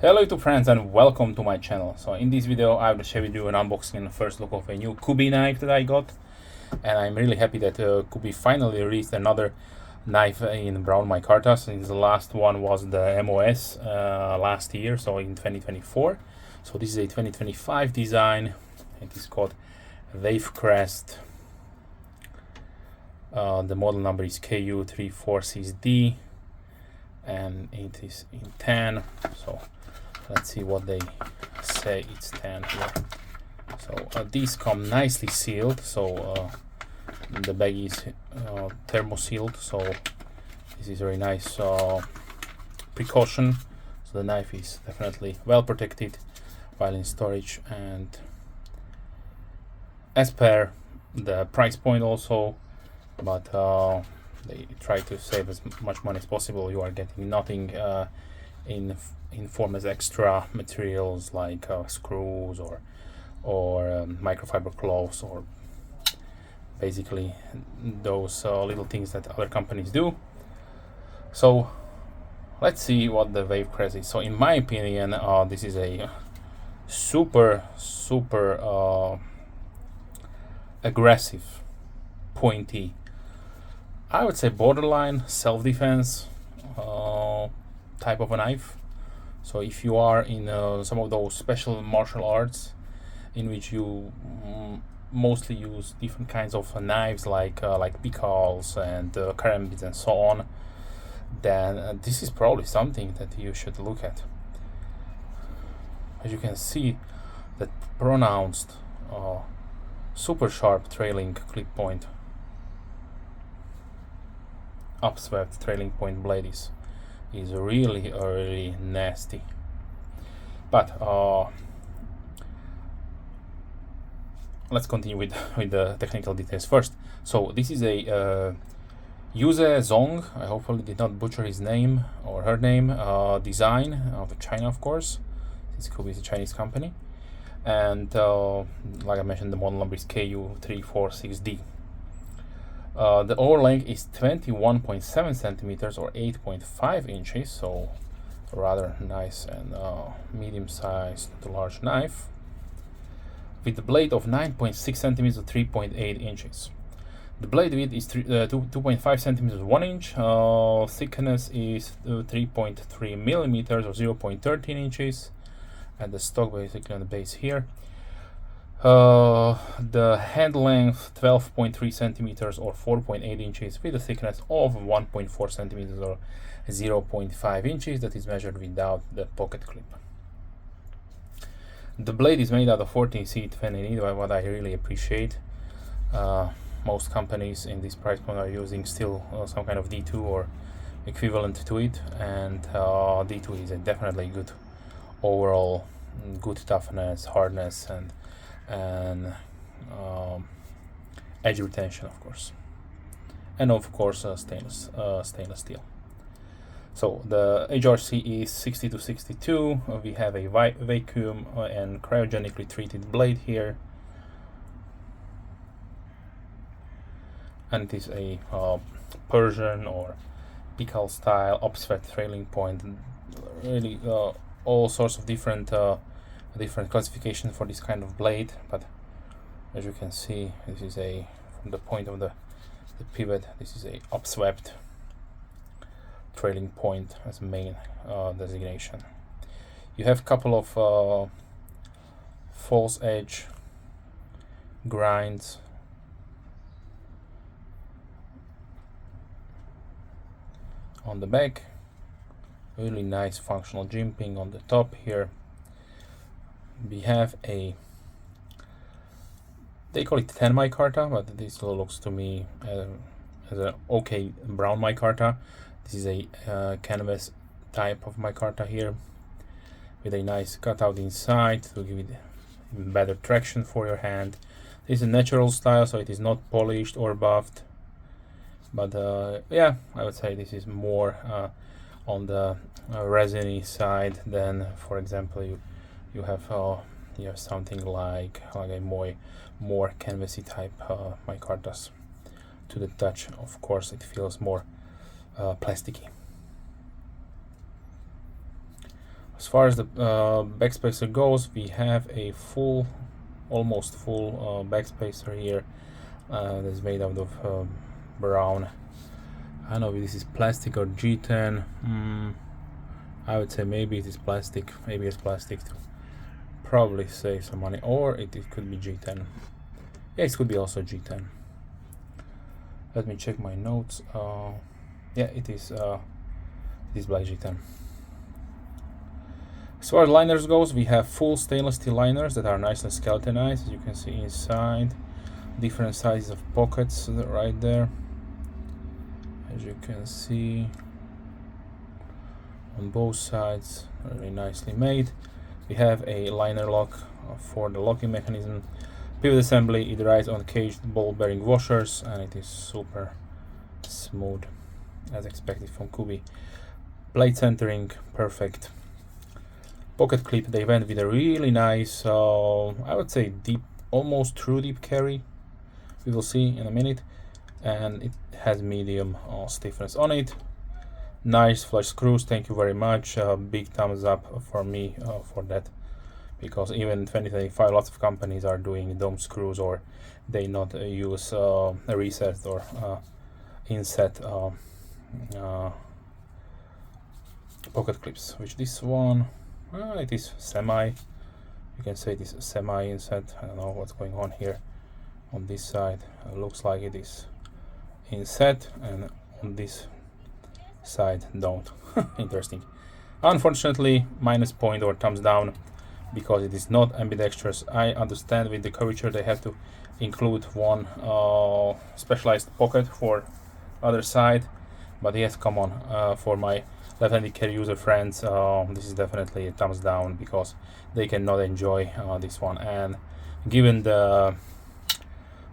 Hello YouTube friends and welcome to my channel. So in this video I will share with you an unboxing and first look of a new Kubey knife that I got, and I'm really happy that Kubey finally released another knife in brown micarta, since the last one was the MOS last year, so in 2024. So this is a 2025 design. It is called Wave Crest. The model number is KU34CSD and it is in tan. So let's see what they say it's tan here. So these come nicely sealed, so the bag is thermo sealed, so this is very nice precaution. So the knife is definitely well protected while in storage, and as per the price point also, but they try to save as much money as possible. You are getting nothing in form as extra materials like screws or microfiber cloths, or basically those little things that other companies do. So let's see what the Wave Crest is. So in my opinion, this is a super aggressive, pointy, I would say borderline self-defense type of a knife. So if you are in some of those special martial arts in which you mostly use different kinds of knives like picals and karambits and so on, then this is probably something that you should look at. As you can see, that pronounced super sharp trailing clip point, upswept trailing point blade is really nasty. But let's continue with the technical details first. So this is a Yuze Zhong, I hopefully did not butcher his name or her name, design out of China, of course, since Kubey is a Chinese company. And like I mentioned, the model number is KU34CSD. The overall length is 21.7 centimeters or 8.5 inches, so rather nice and medium-sized to large knife, with the blade of 9.6 centimeters or 3.8 inches. The blade width is 2.5 centimeters 1 inch, thickness is 3.3 millimeters or 0.13 inches, and the stock basically on the base here. The hand length 12.3 centimeters or 4.8 inches, with a thickness of 1.4 centimeters or 0.5 inches, that is measured without the pocket clip. The blade is made out of 14C tendinite, what I really appreciate. Most companies in this price point are using still some kind of D2 or equivalent to it, and D2 is definitely good overall, good toughness, hardness, and edge retention, of course, and of course stainless steel. So the HRC is 60 to 62. We have a vacuum and cryogenically treated blade here, and it is a Persian or pical style upswept trailing point. Really all sorts of different classification for this kind of blade, but as you can see, this is a, from the point of the pivot, this is a upswept trailing point as a main designation. You have a couple of false edge grinds on the back, really nice functional jimping on the top here. We have a, they call it tan micarta, but this looks to me as an okay brown micarta. This is a canvas type of micarta here, with a nice cutout inside to give it better traction for your hand. This is a natural style, so it is not polished or buffed, but yeah, I would say this is more on the resiny side than, for example, you have something like a more canvasy type micartas. To the touch, of course, it feels more plasticky. As far as the backspacer goes, we have a almost full backspacer here that's made out of brown. I don't know if this is plastic or G10. I would say maybe it is plastic. Maybe it's plastic to probably save some money, or it could be G10. Yeah, it could be also G10. Let me check my notes. Yeah, it is black G10. As far as liners goes, we have full stainless steel liners that are nicely skeletonized. As you can see inside, different sizes of pockets right there. As you can see on both sides, really nicely made. We have a liner lock for the locking mechanism. Pivot assembly, it rides on caged ball bearing washers, and it is super smooth as expected from Kubey. Blade centering, perfect. Pocket clip, they went with a really nice, I would say deep, almost true deep carry. We will see in a minute. And it has medium stiffness on it. Nice flush screws, thank you very much. Big thumbs up for me for that, because even in 2025 lots of companies are doing dome screws, or they not use a reset or inset pocket clips, which this one, it is semi, you can say it is semi inset. I don't know what's going on here on this side. It looks like it is inset, and on this side don't. Interesting. Unfortunately, minus point or thumbs down, because it is not ambidextrous. I understand with the curvature they have to include one specialized pocket for other side, but yes, come on, for my left-handed carry user friends, this is definitely a thumbs down, because they cannot enjoy this one. And given the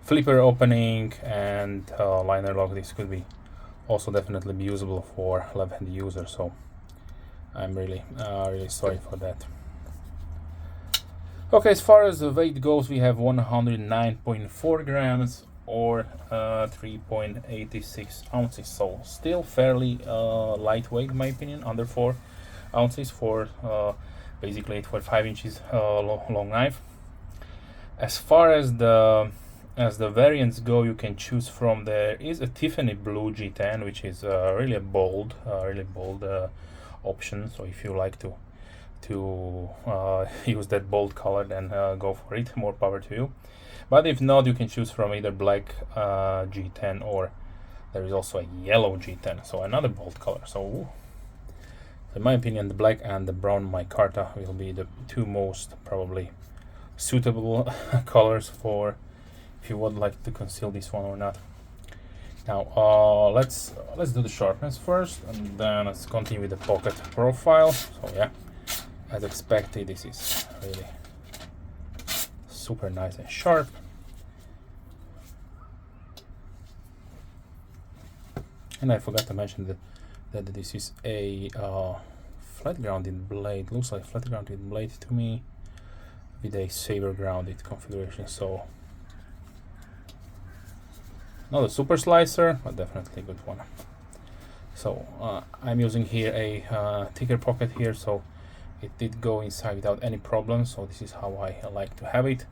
flipper opening and liner lock, this could be also definitely be usable for left-handed users, so I'm really sorry for that. Okay, as far as the weight goes, we have 109.4 grams or 3.86 ounces, so still fairly lightweight in my opinion, under 4 ounces for basically 8.5 inches long knife. As far as the variants go, you can choose from. There is a Tiffany blue G10, which is really a bold option. So if you like to use that bold color, then go for it. More power to you. But if not, you can choose from either black G10, or there is also a yellow G10, so another bold color. So in my opinion, the black and the brown Micarta will be the two most probably suitable colors for if you would like to conceal this one or not. Now let's do the sharpness first, and then let's continue with the pocket profile. So yeah, as expected, this is really super nice and sharp. And I forgot to mention that this is a flat grounded blade. Looks like flat grounded blade to me, with a saber grounded configuration. So not a super slicer, but definitely a good one. So I'm using here a thicker pocket here, so it did go inside without any problems. So this is how I like to have it.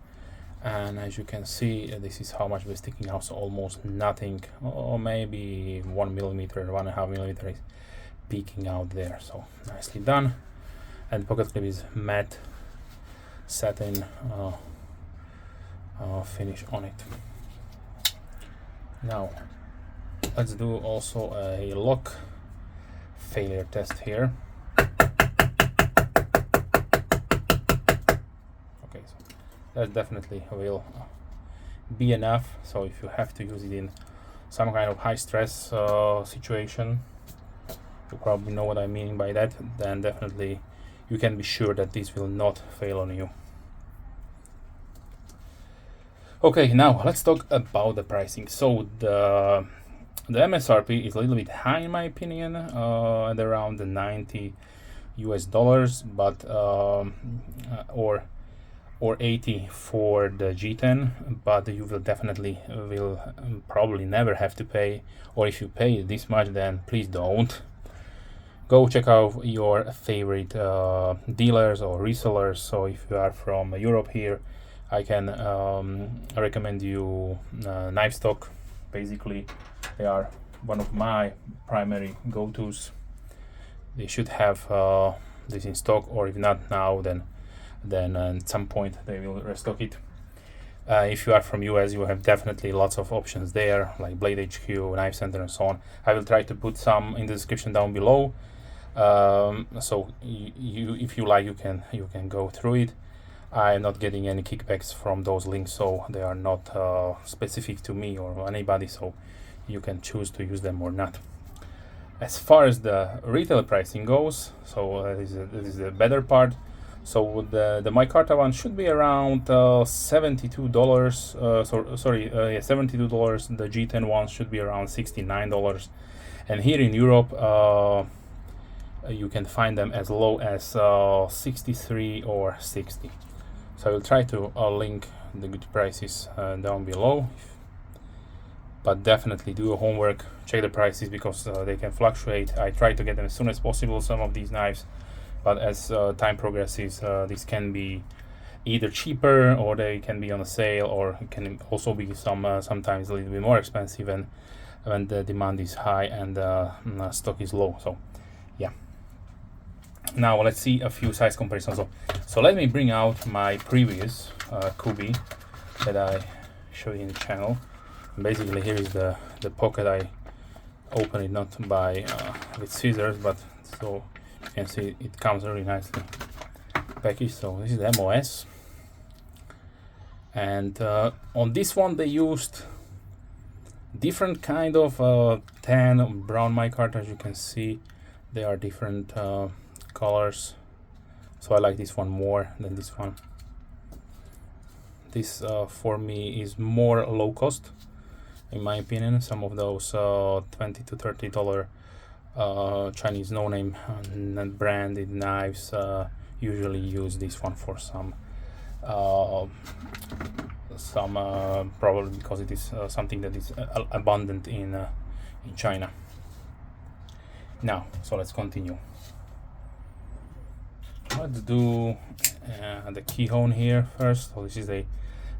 And as you can see, this is how much we're sticking out, so almost nothing, or maybe 1 millimeter, 1.5 millimeter is peeking out there. So nicely done. And pocket clip is matte satin finish on it. Now let's do also a lock failure test here. Okay, so that definitely will be enough. So if you have to use it in some kind of high stress situation, you probably know what I mean by that, then definitely you can be sure that this will not fail on you. Okay, now let's talk about the pricing. So the MSRP is a little bit high in my opinion, at around the $90 US, but or 80 for the G10, but you will definitely probably never have to pay, or if you pay this much, then please don't, go check out your favorite dealers or resellers. So if you are from Europe here, I can recommend you Knife Stock. Basically, they are one of my primary go-tos. They should have this in stock, or if not now, then at some point they will restock it. If you are from US, you have definitely lots of options there, like Blade HQ, Knife Center, and so on. I will try to put some in the description down below. So if you like, you can go through it. I'm not getting any kickbacks from those links, so they are not specific to me or anybody, so you can choose to use them or not. As far as the retail pricing goes, so this is the better part. So the Micarta one should be around $72. $72. The G10 one should be around $69. And here in Europe, you can find them as low as 63 or 60. So I will try to link the good prices down below. But definitely do your homework, check the prices, because they can fluctuate. I try to get them as soon as possible, some of these knives, but as time progresses, this can be either cheaper, or they can be on a sale, or it can also be sometimes a little bit more expensive when the demand is high and stock is low. So yeah. Now let's see a few size comparisons. So let me bring out my previous Kubey that I showed in the channel. Basically, here is the pocket. I open it not by with scissors, but so you can see it comes really nicely packaged. So this is the MOS, and on this one they used different kind of tan brown micarta. As you can see, they are different colors, so I like this one more than this one. This for me is more low cost, in my opinion. Some of those $20 to $30 Chinese no-name branded knives usually use this one for some probably because it is something that is abundant in China. Now, so let's continue. Let's do the keyhone here first. So this is a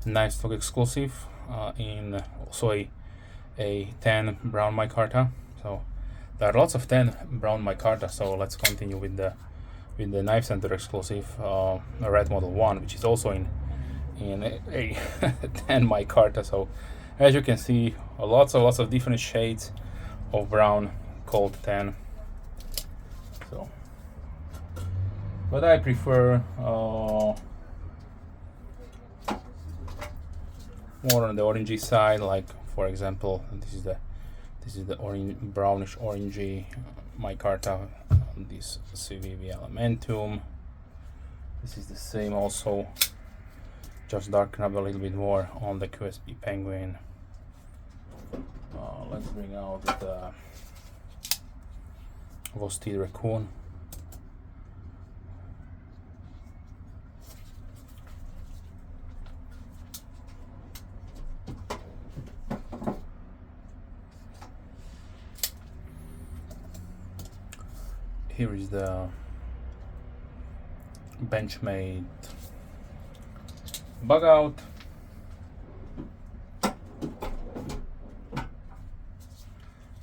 Knife Stock exclusive in also a tan brown micarta. So there are lots of tan brown micarta. So let's continue with the Knife Center exclusive, a red model 1, which is also in a tan micarta. So as you can see, lots of different shades of brown called tan. So, but I prefer more on the orangey side. Like for example, this is the brownish orangey micarta on this CVV Elementum. This is the same also, just darken up a little bit more on the QSP Penguin. Let's bring out the Vostil Raccoon. Here is the Benchmade Bug Out.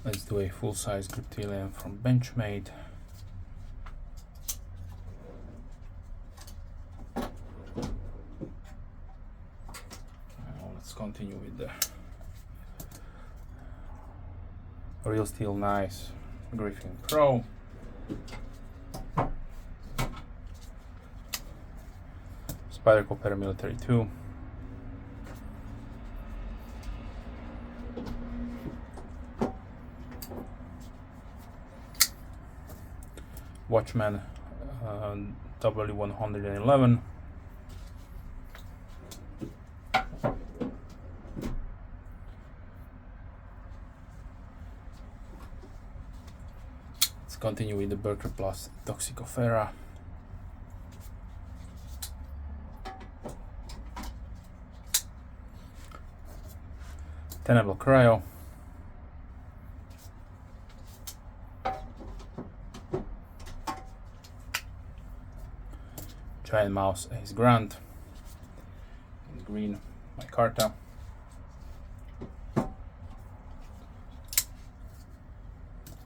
Let's do a full-size Griptilian from Benchmade. Now let's continue with the Real Steel Knives Griffin Pro. Spyderco Paramilitary 2. Watchman W111. Let's continue with the Berker Plus Toxicofera. Tenable Cryo. fan mouse is Grand. In green, Micarta.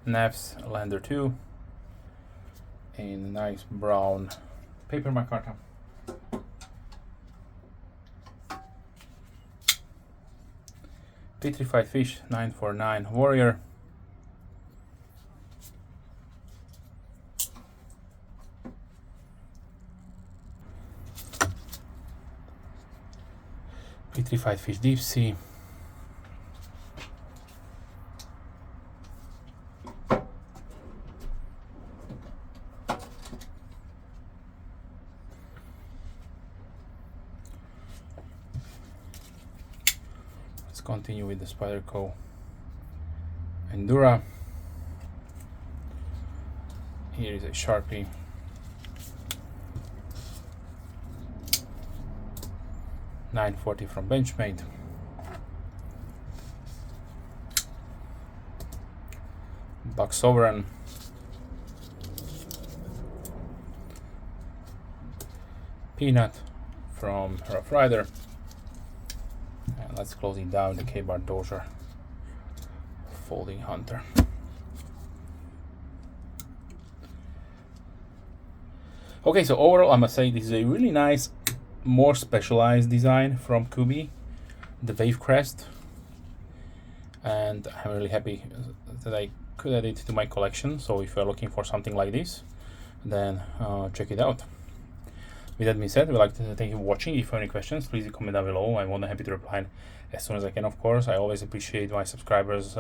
Navs Lander 2 in nice brown paper Micarta. Petrified Fish 949 Warrior. Petrified Fish Deep Sea. Let's continue with the Spyderco Endura. Here is a Sharpie. $9.40 from Benchmade. Buck Sovereign. Peanut from Rough Rider. And let's close it down, the K-Bar Dozier Folding Hunter. Okay, so overall I must say this is a really nice, more specialized design from Kubey, the Wave Crest, and I'm really happy that I could add it to my collection. So if you're looking for something like this, then check it out. With that being said, we'd like to thank you for watching. If you have any questions, please comment down below. I'm more than happy to reply as soon as I can, of course. I always appreciate my subscribers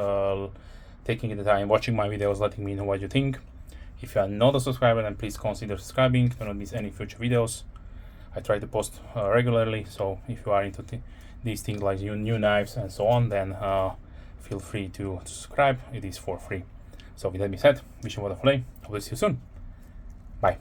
taking the time watching my videos, letting me know what you think. If you are not a subscriber, then please consider subscribing to not miss any future videos. I try to post regularly, so if you are into these things like new knives and so on, then feel free to subscribe. It is for free. So with that being said, wish you a wonderful day. Hope to see you soon. Bye.